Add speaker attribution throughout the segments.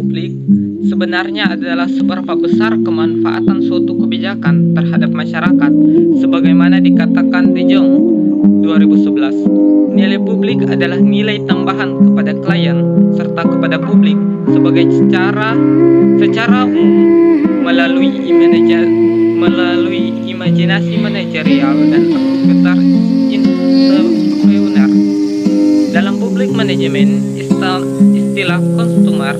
Speaker 1: publik sebenarnya adalah seberapa besar kemanfaatan suatu kebijakan terhadap masyarakat, sebagaimana dikatakan De Jong 2011. Nilai publik adalah nilai tambahan kepada klien serta kepada publik sebagai secara umum melalui imajinasi manajerial dan aktivitas intrapreneur. Dalam public management, istilah consumer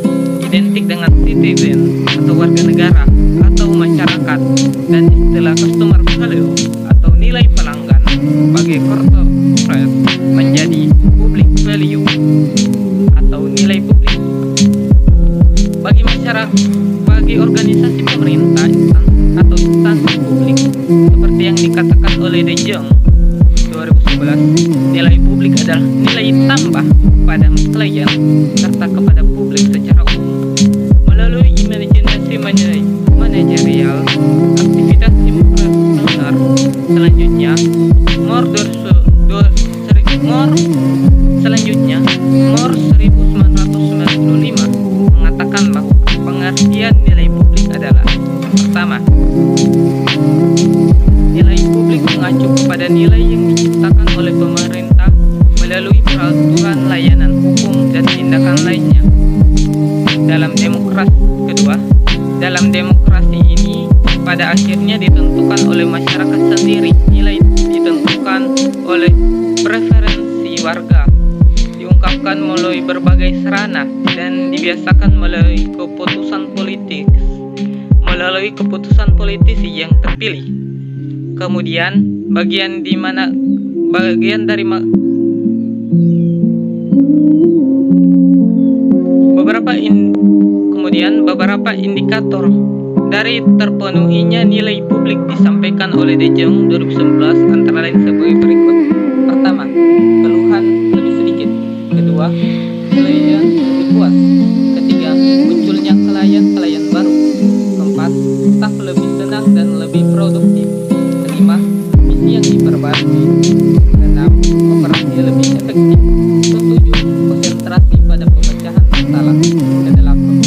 Speaker 1: identik dengan citizen atau warga negara atau masyarakat, dan istilah customer value atau nilai pelanggan sebagai corporate menjadi public value atau nilai publik. Bagi masyarakat, bagi organisasi pemerintah atau instansi publik seperti yang dikatakan oleh De Jong 2011, nilai publik adalah nilai tambah pada klien serta kepada publik secara umum melalui imajinasi manajerial, aktivitas intrapreneur. Selanjutnya, Moore 1995 mengatakan bahwa pengertian nilai publik adalah: pertama, nilai publik mengacu kepada nilai yang diciptakan oleh pemerintah melalui peraturan, layanan hukum, dan tindakan lainnya. Kedua, dalam demokrasi ini pada akhirnya ditentukan oleh masyarakat sendiri. Nilai ditentukan oleh preferensi warga, diungkapkan melalui berbagai sarana, dan dibiasakan melalui keputusan politisi yang terpilih. Kemudian beberapa indikator dari terpenuhinya nilai publik disampaikan oleh De Jong 2011 antara lain sebagai berikut. Pertama, keluhan lebih sedikit. Kedua, klien lebih puas. Ketiga, munculnya klien baru. Keempat, staf lebih senang dan lebih produktif. Kelima, misi yang diperbarui. Keenam, operasi lebih efektif. Ketujuh, konsentrasi pada pemecahan masalah. Kedelapan.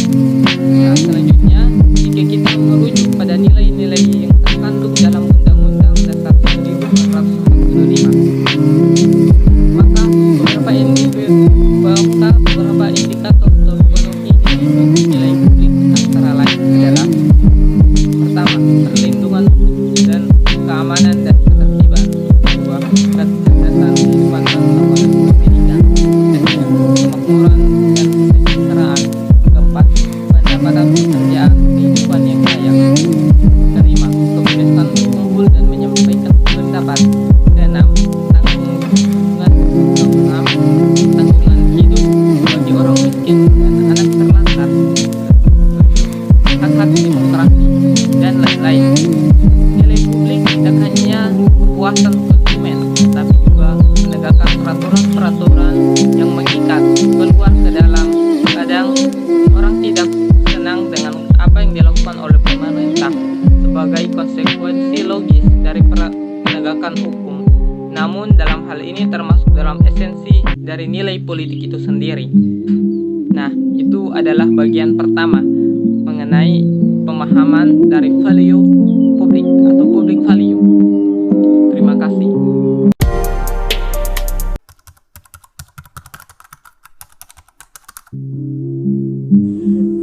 Speaker 1: Nah, selanjutnya, jika kita merujuk pada nilai-nilai yang terkandung dalam Undang-Undang Dasar 1945, maka beberapa indikator terpenuhi nilai publik antara lain adalah: pertama, perlindungan dan keamanan dan ketertiban. Kedua, kecerdasan kehidupan bangsa oleh pendidikan. Ketiga, kemakmuran dan kesejahteraan. Keempat, pendapatan pekerjaan, kehidupan yang layak. Kelima, kebebasan berkumpul dan menyampaikan pendapat. Keenam, tanggungan hidup bagi orang miskin dan anak terlantar. Hak-hak demokrasi dan lain-lain. Nilai publik tidak hanya kepuasan konsumen, tapi juga menegakkan peraturan-peraturan yang mengikat keluar ke dalam. Kadang orang tidak senang dengan apa yang dilakukan oleh pemerintah sebagai konsekuensi logis dari penegakan hukum. Namun dalam hal ini termasuk dalam esensi dari nilai politik itu sendiri. Nah, itu adalah bagian pertama mengenai pemahaman dari value publik atau public value. Terima kasih.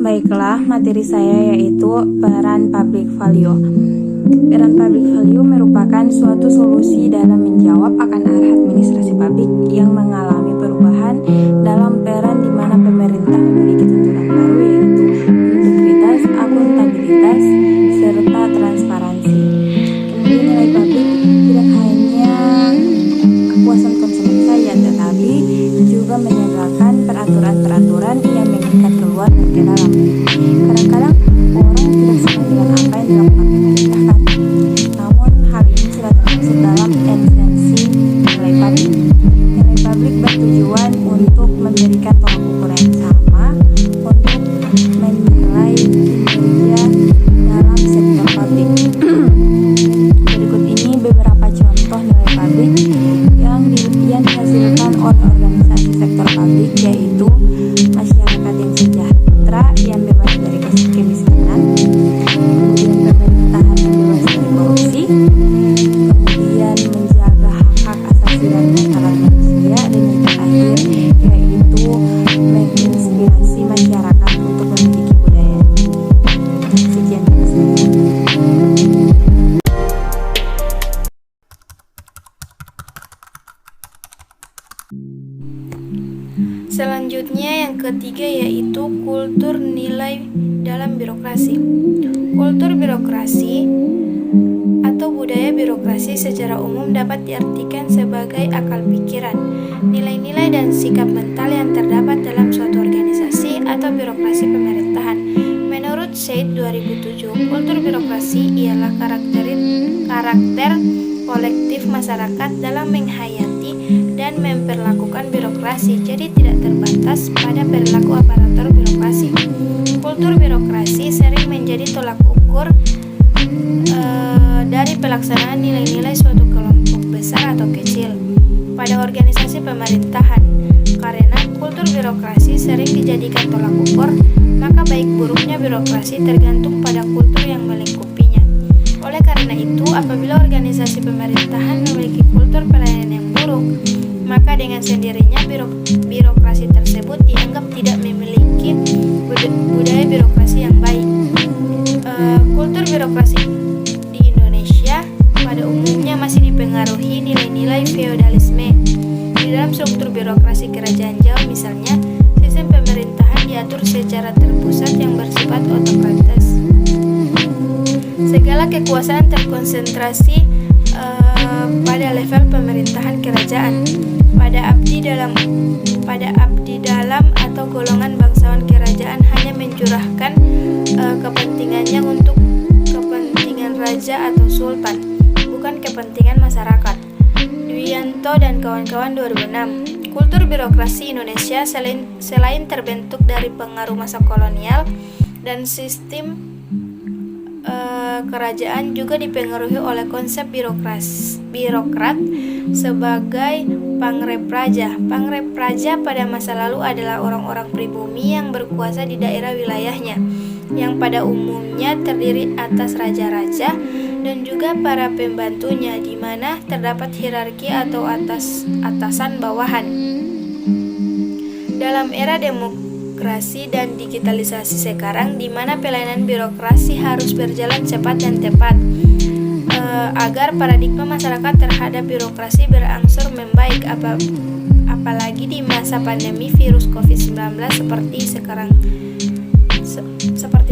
Speaker 2: Baiklah, materi saya yaitu peran public value. Peran public value merupakan suatu solusi dalam menjawab akan arah administrasi publik yang mengalami perubahan dalam peran di mana pemerintah memiliki tuntutan baru, yaitu integritas, akuntabilitas, serta transparansi. Kemudian nilai publik tidak hanya kepuasan konsumen saja, tetapi juga menegakkan peraturan-peraturan yang mengikat keluar dan ke dalam. Kadang-kadang orang tidak senang dengan apa yang dilakukan pemerintah kan? Namun hal ini sudah termasuk dalam esensi nilai publik. Nilai publik bertujuan untuk memberikan tolak ukur yang sama untuk menilai kinerja dalam sektor publik. Berikut ini beberapa contoh nilai publik yang dihasilkan oleh organisasi sektor publik, yaitu masyarakat yang sejahtera, yang Selanjutnya yang ketiga yaitu kultur nilai dalam birokrasi. Kultur birokrasi atau budaya birokrasi secara umum dapat diartikan sebagai akal pikiran, nilai-nilai dan sikap mental yang terdapat dalam suatu organisasi atau birokrasi pemerintahan. Menurut Said 2007, kultur birokrasi ialah karakter kolektif masyarakat dalam menghayati dan memperlakukan birokrasi, jadi tidak terbatas pada perilaku aparatur birokrasi. Kultur birokrasi sering menjadi tolak ukur dari pelaksanaan nilai-nilai suatu kelompok besar atau kecil pada organisasi pemerintahan. Karena kultur birokrasi sering dijadikan tolak ukur, maka baik buruknya birokrasi tergantung pada kultur yang melingkupinya. Oleh karena itu, apabila organisasi pemerintahan memiliki kultur pelayanan yang buruk, maka dengan sendirinya birokrasi tersebut dianggap tidak memiliki budaya birokrasi yang baik. Kultur birokrasi di Indonesia pada umumnya masih dipengaruhi nilai-nilai feodalisme. Di dalam struktur birokrasi kerajaan Jawa misalnya, sistem pemerintahan diatur secara terpusat yang bersifat otokratis. Segala kekuasaan terkonsentrasi pada level pemerintahan kerajaan. Pada abdi dalam atau golongan bangsawan kerajaan hanya mencurahkan kepentingannya untuk kepentingan raja atau sultan, bukan kepentingan masyarakat. Dwianto dan kawan-kawan 2006. Kultur birokrasi Indonesia selain terbentuk dari pengaruh masa kolonial dan sistem kerajaan, juga dipengaruhi oleh konsep birokrat sebagai pangrepraja. Pangrepraja pada masa lalu adalah orang-orang pribumi yang berkuasa di daerah wilayahnya, yang pada umumnya terdiri atas raja-raja dan juga para pembantunya, di mana terdapat hierarki atau atasan bawahan. Dalam era demokrasi dan digitalisasi sekarang, di mana pelayanan birokrasi harus berjalan cepat dan tepat, agar paradigma masyarakat terhadap birokrasi berangsur membaik, apalagi di masa pandemi virus COVID-19 seperti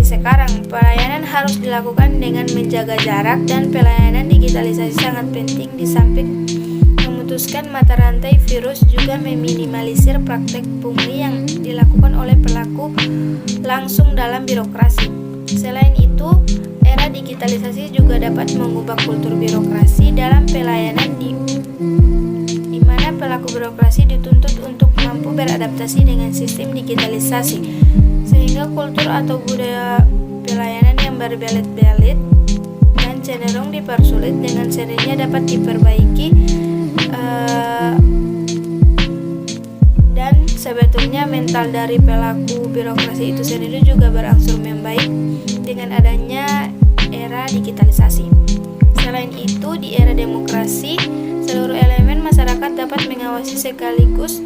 Speaker 2: sekarang, pelayanan harus dilakukan dengan menjaga jarak, dan pelayanan digitalisasi sangat penting. Di samping memutuskan mata rantai virus, juga meminimalisir praktek pungli yang dilakukan oleh pelaku langsung dalam birokrasi. Selain itu, era digitalisasi juga dapat mengubah kultur birokrasi dalam pelayanan di mana pelaku birokrasi dituntut untuk mampu beradaptasi dengan sistem digitalisasi, sehingga kultur atau budaya pelayanan yang berbelit-belit dan cenderung dipersulit dengan sendirinya dapat diperbaiki, dan sebetulnya mental dari pelaku birokrasi itu sendiri juga berangsur membaik dengan adanya era digitalisasi. Selain itu, di era demokrasi, seluruh elemen masyarakat dapat mengawasi sekaligus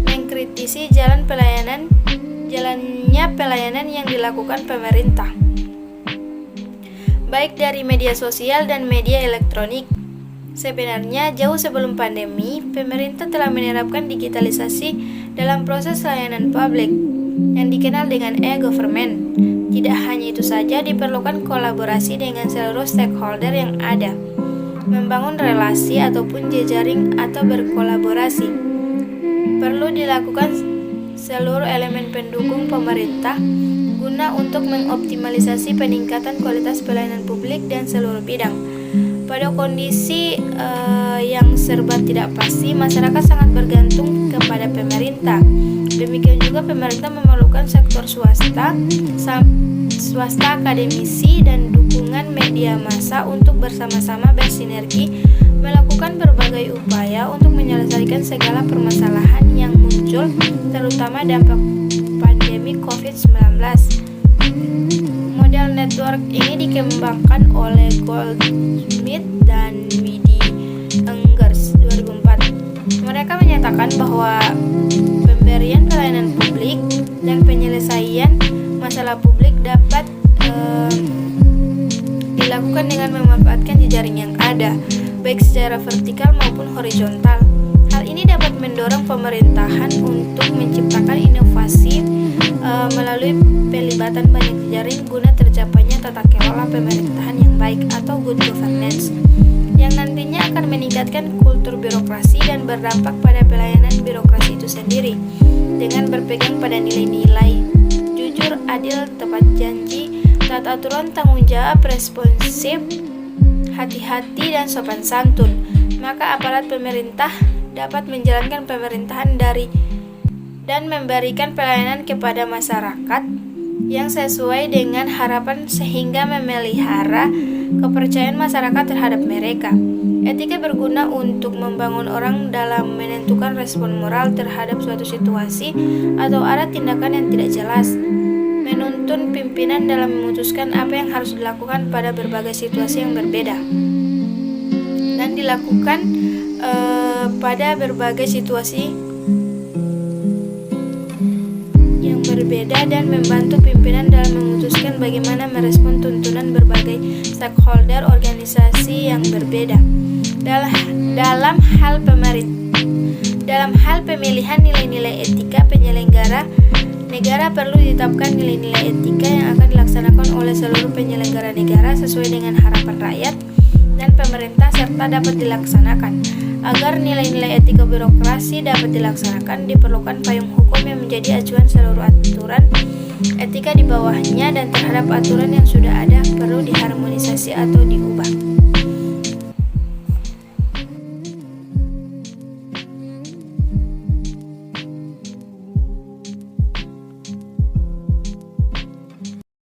Speaker 2: mengkritisi jalannya pelayanan yang dilakukan pemerintah, baik dari media sosial dan media elektronik. Sebenarnya, jauh sebelum pandemi, pemerintah telah menerapkan digitalisasi dalam proses layanan publik yang dikenal dengan e-government. Tidak hanya itu saja, diperlukan kolaborasi dengan seluruh stakeholder yang ada, membangun relasi ataupun jejaring atau berkolaborasi. Perlu dilakukan seluruh elemen pendukung pemerintah guna untuk mengoptimalisasi peningkatan kualitas pelayanan publik dan seluruh bidang. Pada kondisi yang serba tidak pasti, masyarakat sangat bergantung kepada pemerintah. Demikian juga pemerintah memerlukan sektor swasta akademisi dan dukungan media massa untuk bersama-sama bersinergi melakukan berbagai upaya untuk menyelesaikan segala permasalahan yang muncul, terutama dampak pandemi COVID-19. Model network ini dikembangkan oleh Goldsmith dan Widi Engers 2004. Mereka menyatakan bahwa pemberian pelayanan publik dan penyelesaian masalah publik dapat dilakukan dengan memanfaatkan jejaring yang ada, baik secara vertikal maupun horizontal. Hal ini
Speaker 3: ini dapat mendorong pemerintahan untuk menciptakan inovasi melalui pelibatan banyak jaring guna tercapainya tata kelola pemerintahan yang baik atau good governance, yang nantinya akan meningkatkan kultur birokrasi dan berdampak pada pelayanan birokrasi itu sendiri dengan berpegang pada nilai-nilai jujur, adil, tepat janji, taat aturan, tanggung jawab, responsif, hati-hati, dan sopan santun. Maka aparat pemerintah dapat menjalankan pemerintahan dan memberikan pelayanan kepada masyarakat yang sesuai dengan harapan sehingga memelihara kepercayaan masyarakat terhadap mereka. Etika berguna untuk membangun orang dalam menentukan respon moral terhadap suatu situasi atau arah tindakan yang tidak jelas, menuntun pimpinan dalam memutuskan apa yang harus dilakukan pada berbagai situasi yang berbeda dan dilakukan pada berbagai situasi yang berbeda dan membantu pimpinan dalam memutuskan bagaimana merespon tuntunan berbagai stakeholder organisasi yang berbeda. Dalam hal pemilihan nilai-nilai etika penyelenggara negara perlu ditetapkan nilai-nilai etika yang akan dilaksanakan oleh seluruh penyelenggara negara sesuai dengan harapan rakyat dan pemerintah serta dapat dilaksanakan. Agar nilai-nilai etika birokrasi dapat dilaksanakan, diperlukan payung hukum yang menjadi acuan seluruh aturan etika di bawahnya, dan terhadap aturan yang sudah ada perlu diharmonisasi atau diubah.